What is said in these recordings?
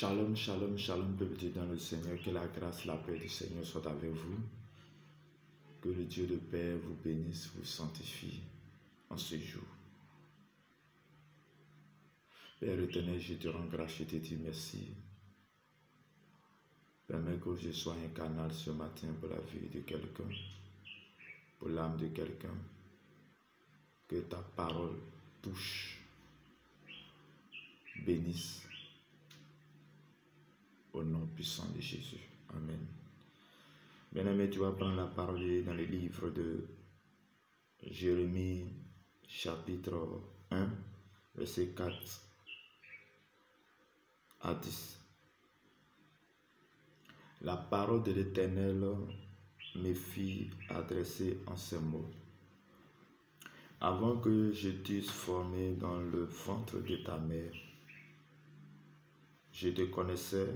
Shalom, shalom, shalom, peuple dans le Seigneur. Que la grâce, la paix du Seigneur soit avec vous. Que le Dieu de paix vous bénisse, vous sanctifie en ce jour. Père éternel, je te rends grâce, je te dis merci. Permets que je sois un canal ce matin pour la vie de quelqu'un, pour l'âme de quelqu'un. Que ta parole touche, bénisse. Au nom puissant de Jésus. Amen. Bien-aimé, tu vas prendre la parole dans le livre de Jérémie, chapitre 1, verset 4 à 10. La parole de l'Éternel me fit adresser en ces mots. Avant que je t'eusse formé dans le ventre de ta mère, je te connaissais.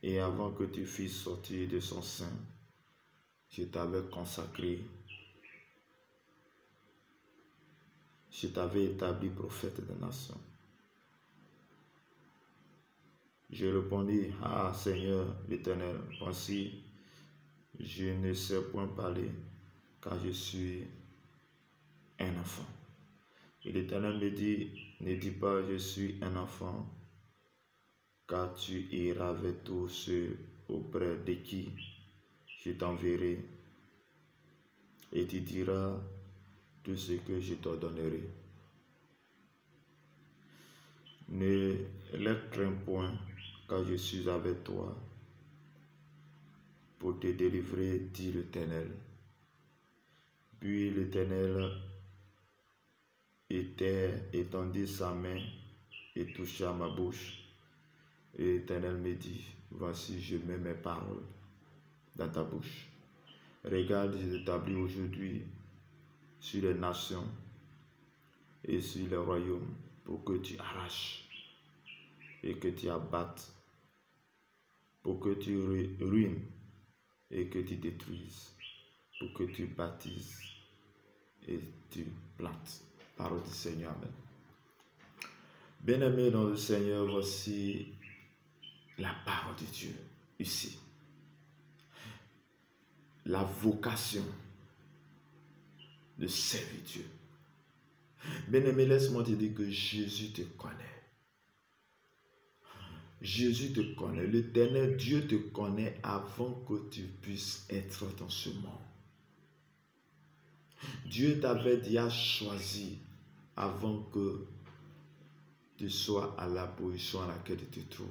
Et avant que tu fusses sorti de son sein, je t'avais consacré, je t'avais établi prophète des nations. Je répondis, ah Seigneur l'Éternel, voici, je ne sais point parler, car je suis un enfant. Et l'Éternel me dit, ne dis pas, je suis un enfant, car tu iras avec tous ceux auprès de qui je t'enverrai, et tu diras tout ce que je t'ordonnerai. Ne les crains point, car je suis avec toi pour te délivrer, dit l'Éternel. Puis l'Éternel étendit sa main et toucha ma bouche. Et l'Éternel me dit, voici, je mets mes paroles dans ta bouche. Regarde, je t'établis aujourd'hui sur les nations et sur les royaumes pour que tu arraches et que tu abattes, pour que tu ruines et que tu détruises, pour que tu bâtisses et tu plantes. Parole du Seigneur. Amen. Bien-aimés dans le Seigneur, voici la parole de Dieu ici. La vocation de servir Dieu. Bien-aimé, laisse-moi te dire que Jésus te connaît. Jésus te connaît. L'Éternel Dieu te connaît avant que tu puisses être dans ce monde. Dieu t'avait déjà choisi avant que tu sois à la position à laquelle tu te trouves.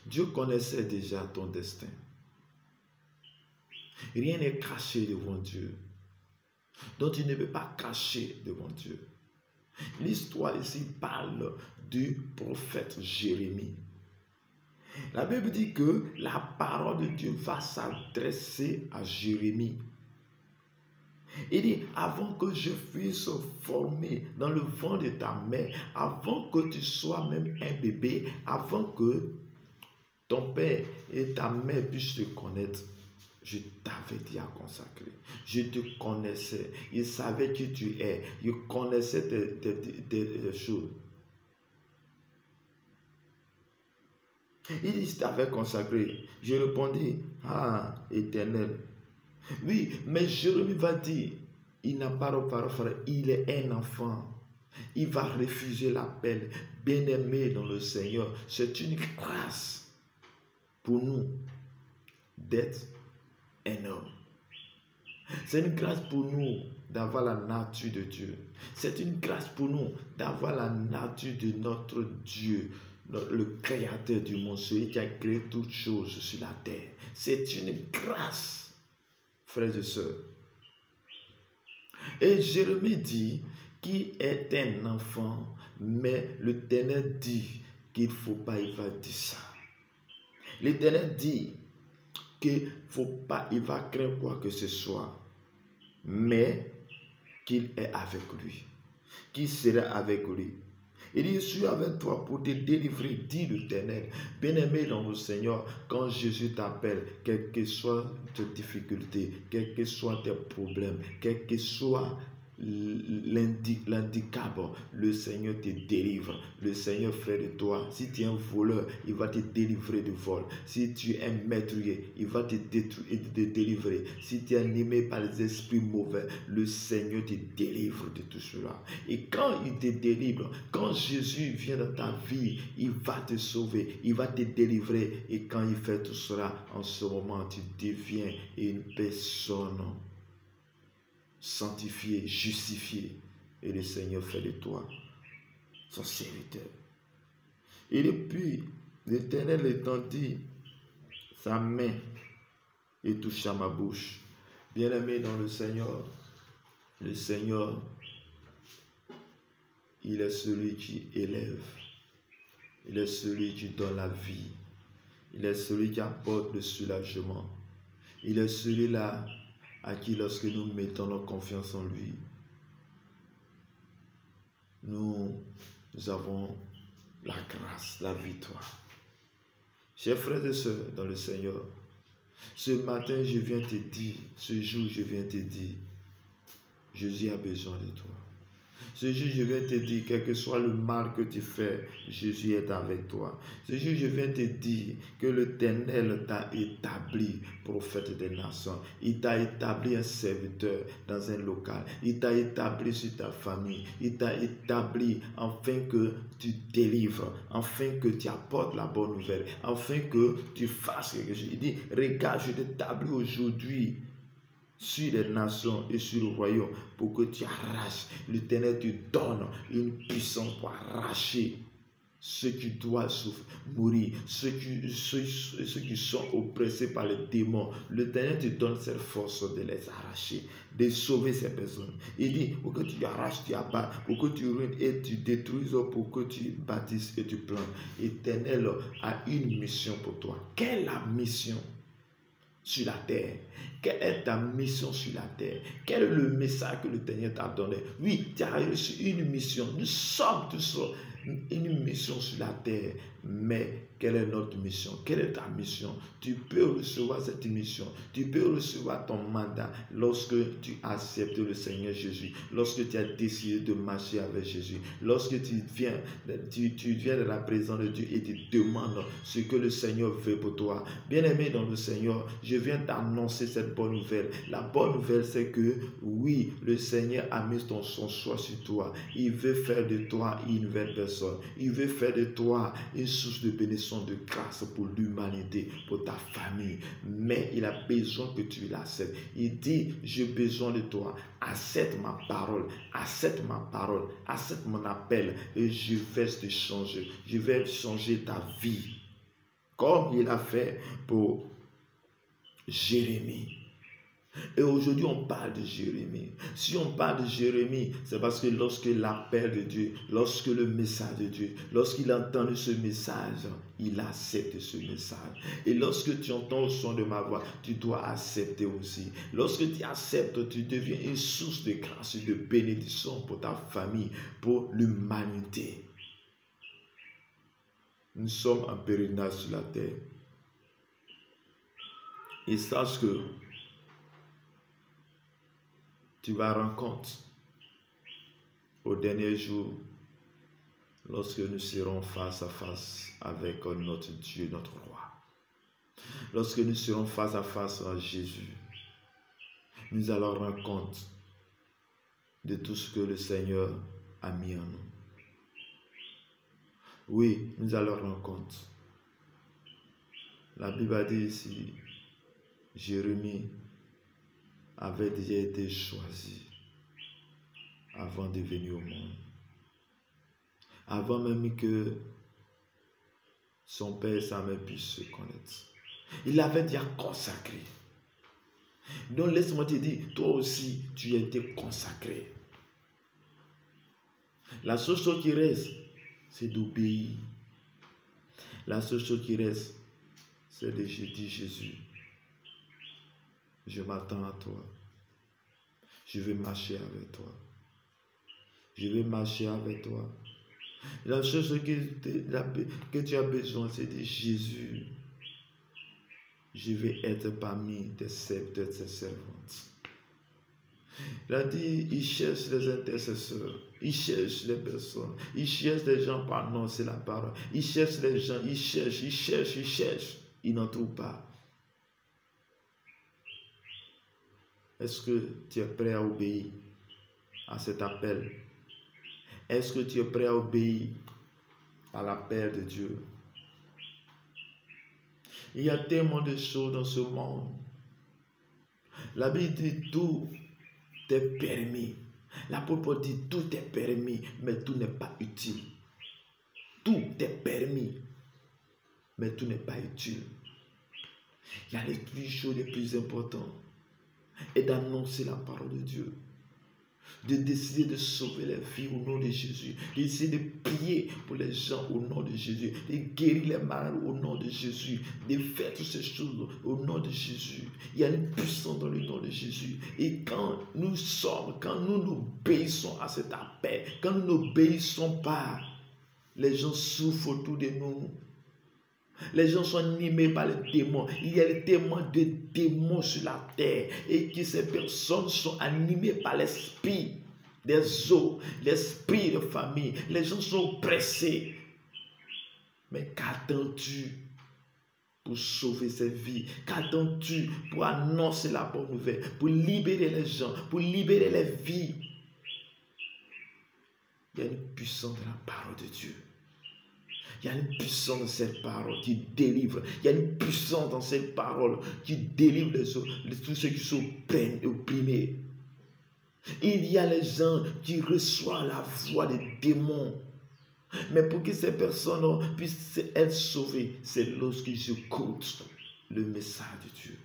Dieu connaissait déjà ton destin. Rien n'est caché devant Dieu. Donc tu ne peux pas cacher devant Dieu. L'histoire ici parle du prophète Jérémie. La Bible dit que la parole de Dieu va s'adresser à Jérémie. Il dit, avant que je puisse formé dans le ventre de ta mère, avant que tu sois même un bébé, avant que ton père et ta mère puissent te connaître, je t'avais déjà consacré. Je te connaissais. Il savait qui tu es. Il connaissait tes choses. Il dit, je t'avais consacré. Je répondis, ah, Éternel. Oui, mais Jérémie va dire, il n'a pas de parole, il est un enfant. Il va refuser l'appel. Bien-aimé dans le Seigneur, c'est une grâce pour nous d'être un homme. C'est une grâce pour nous d'avoir la nature de Dieu. C'est une grâce pour nous d'avoir la nature de notre Dieu, le créateur du monde, celui qui a créé toutes choses sur la terre. C'est une grâce, frères et sœurs. Et Jérémie dit qu'il est un enfant, mais l'Éternel dit qu'il ne faut pas, il va dire ça. L'Éternel dit qu'il ne faut pas, il va craindre quoi que ce soit, mais qu'il est avec lui, qu'il sera avec lui. Il dit, je suis avec toi pour te délivrer, dit l'Éternel. Bien-aimé dans le Seigneur, quand Jésus t'appelle, quelles que soient tes difficultés, quels que soient tes problèmes, quelles que soient l'handicap, le Seigneur te délivre. Le Seigneur fait de toi, si tu es un voleur, il va te délivrer du vol. Si tu es un meurtrier, il va te détruire et te délivrer. Si tu es animé par les esprits mauvais, le Seigneur te délivre de tout cela. Et quand il te délivre, quand Jésus vient dans ta vie, il va te sauver, il va te délivrer. Et quand il fait tout cela, en ce moment, tu deviens une personne sanctifié, justifié, et le Seigneur fait de toi son serviteur. Et depuis, l'Éternel étendit sa main et toucha ma bouche. Bien-aimé dans le Seigneur, il est celui qui élève, il est celui qui donne la vie, il est celui qui apporte le soulagement, il est celui-là à qui, lorsque nous mettons notre confiance en lui, nous avons la grâce, la victoire. Chers frères et sœurs dans le Seigneur, ce matin, je viens te dire, ce jour, je viens te dire, Jésus a besoin de toi. Ce jour, je viens te dire, quel que soit le mal que tu fais, Jésus est avec toi. Ce jour, je viens te dire que l'Éternel t'a établi prophète des nations. Il t'a établi un serviteur dans un local. Il t'a établi sur ta famille. Il t'a établi afin que tu délivres, afin que tu apportes la bonne nouvelle, afin que tu fasses quelque chose. Il dit, regarde, je t'établis aujourd'hui sur les nations et sur le royaume pour que tu arraches. L'Éternel te donne une puissance pour arracher ceux qui doivent mourir, ceux qui sont oppressés par les démons. L'Éternel te donne cette force de les arracher, de sauver ces personnes. Il dit, pour que tu arraches, tu abattes, pour que tu ruines et tu détruises, pour que tu bâtisses et tu plantes. L'Éternel a une mission pour toi. Quelle est la mission sur la terre? Quelle est ta mission sur la terre? Quel est le message que l'Éternel t'a donné? Oui, tu as reçu une mission. Nous sommes tous une mission sur la terre. Mais quelle est notre mission? Quelle est ta mission? Tu peux recevoir cette mission. Tu peux recevoir ton mandat lorsque tu acceptes le Seigneur Jésus. Lorsque tu as décidé de marcher avec Jésus. Lorsque tu viens de la présence de Dieu et tu demandes ce que le Seigneur veut pour toi. Bien-aimé dans le Seigneur, je viens d'annoncer cette bonne nouvelle. La bonne nouvelle, c'est que oui, le Seigneur a mis son choix sur toi. Il veut faire de toi une nouvelle personne. Il veut faire de toi une source de bénédiction, de grâce pour l'humanité, pour ta famille. Mais il a besoin que tu l'acceptes. Il dit, j'ai besoin de toi. Accepte ma parole. Accepte ma parole. Accepte mon appel. Et je vais te changer. Je vais changer ta vie. Comme il a fait pour Jérémie. Et aujourd'hui, on parle de Jérémie. Si on parle de Jérémie, c'est parce que lorsque l'appel de Dieu, lorsque le message de Dieu, lorsqu'il a entendu ce message, il accepte ce message. Et lorsque tu entends le son de ma voix, tu dois accepter aussi. Lorsque tu acceptes, tu deviens une source de grâce et de bénédiction pour ta famille, pour l'humanité. Nous sommes en pèlerinage sur la terre. Et sache que tu vas rendre compte au dernier jour, lorsque nous serons face à face avec notre Dieu, notre roi. Lorsque nous serons face à face à Jésus, nous allons rendre compte de tout ce que le Seigneur a mis en nous. Oui, nous allons rendre compte. La Bible a dit ici, Jérémie avait déjà été choisi avant de venir au monde. Avant même que son père et sa mère puissent se connaître. Il l'avait déjà consacré. Donc laisse-moi te dire, toi aussi, tu as été consacré. La seule chose qui reste, c'est d'obéir. La seule chose qui reste, c'est de dire, Jésus, je m'attends à toi. Je vais marcher avec toi. Je vais marcher avec toi. La seule chose que tu as besoin, c'est de Jésus. Je vais être parmi tes serviteurs, tes servantes. Il a dit, il cherche les intercesseurs, il cherche les personnes, il cherche les gens pour annoncer la parole, il cherche les gens, il cherche, il n'en trouve pas. Est-ce que tu es prêt à obéir à cet appel? Est-ce que tu es prêt à obéir à l'appel de Dieu? Il y a tellement de choses dans ce monde. La Bible dit tout est permis. L'apôtre dit tout est permis, mais tout n'est pas utile. Tout est permis, mais tout n'est pas utile. Il y a les choses les plus importantes et d'annoncer la parole de Dieu, de décider de sauver les vies au nom de Jésus, d'essayer de prier pour les gens au nom de Jésus, de guérir les malades au nom de Jésus, de faire toutes ces choses au nom de Jésus. Il y a une puissance dans le nom de Jésus. Et quand nous obéissons à cet appel, quand nous n'obéissons pas, les gens souffrent autour de nous. Les gens sont animés par les démons. Il y a tellement de démons sur la terre et que ces personnes sont animées par l'esprit des eaux, l'esprit de famille. Les gens sont oppressés. Mais qu'attends-tu pour sauver ces vies? Qu'attends-tu pour annoncer la bonne nouvelle, pour libérer les gens, pour libérer les vies? Il y a une puissance de la parole de Dieu. Il y a une puissance dans cette parole qui délivre. Il y a une puissance dans cette parole qui délivre tous ceux qui sont opprimés. Il y a les gens qui reçoivent la voix des démons. Mais pour que ces personnes puissent être sauvées, c'est lorsqu'ils écoutent le message de Dieu.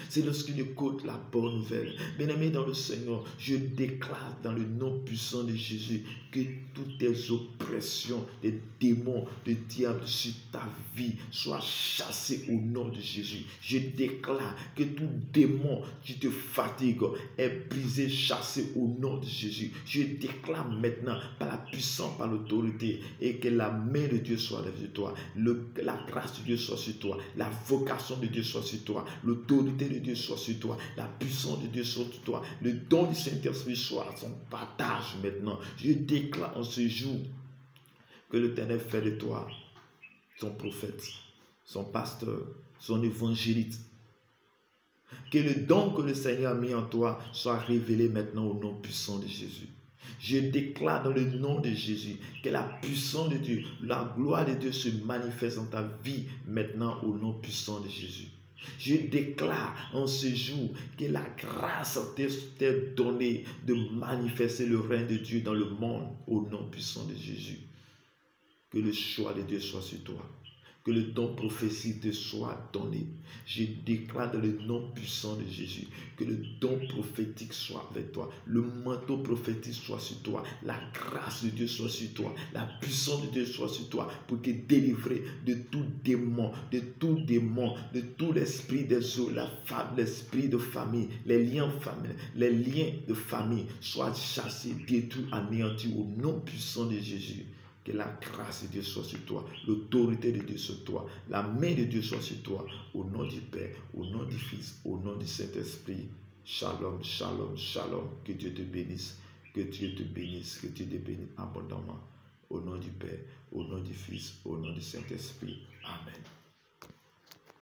C'est lorsqu'il écoute la bonne nouvelle. Bien-aimé dans le Seigneur, je déclare dans le nom puissant de Jésus que toutes tes oppressions, des démons, des diables sur ta vie soient chassées au nom de Jésus. Je déclare que tout démon qui te fatigue est brisé, chassé au nom de Jésus. Je déclare maintenant par la puissance, par l'autorité, et que la main de Dieu soit sur toi, la grâce de Dieu soit sur toi, la vocation de Dieu soit sur toi, l'autorité de Dieu soit sur toi, la puissance de Dieu soit sur toi, le don du Saint-Esprit soit son partage maintenant. Je déclare en ce jour que l'Éternel fait de toi son prophète, son pasteur, son évangéliste. Que le don que le Seigneur a mis en toi soit révélé maintenant au nom puissant de Jésus. Je déclare dans le nom de Jésus que la puissance de Dieu, la gloire de Dieu se manifeste dans ta vie maintenant au nom puissant de Jésus. Je déclare en ce jour que la grâce t'est donnée de manifester le règne de Dieu dans le monde au nom puissant de Jésus. Que le choix de Dieu soit sur toi. Que le don prophétique te soit donné. Je déclare dans le nom puissant de Jésus que le don prophétique soit avec toi. Le manteau prophétique soit sur toi. La grâce de Dieu soit sur toi. La puissance de Dieu soit sur toi pour te délivrer de tout démon, de tout l'esprit des eaux, l'esprit de famille, les liens de famille soient chassés, détruits, anéantis au nom puissant de Jésus. Que la grâce de Dieu soit sur toi, l'autorité de Dieu sur toi, la main de Dieu soit sur toi, au nom du Père, au nom du Fils, au nom du Saint-Esprit. Shalom, shalom, shalom. Que Dieu te bénisse, que Dieu te bénisse, que Dieu te bénisse abondamment. Au nom du Père, au nom du Fils, au nom du Saint-Esprit. Amen.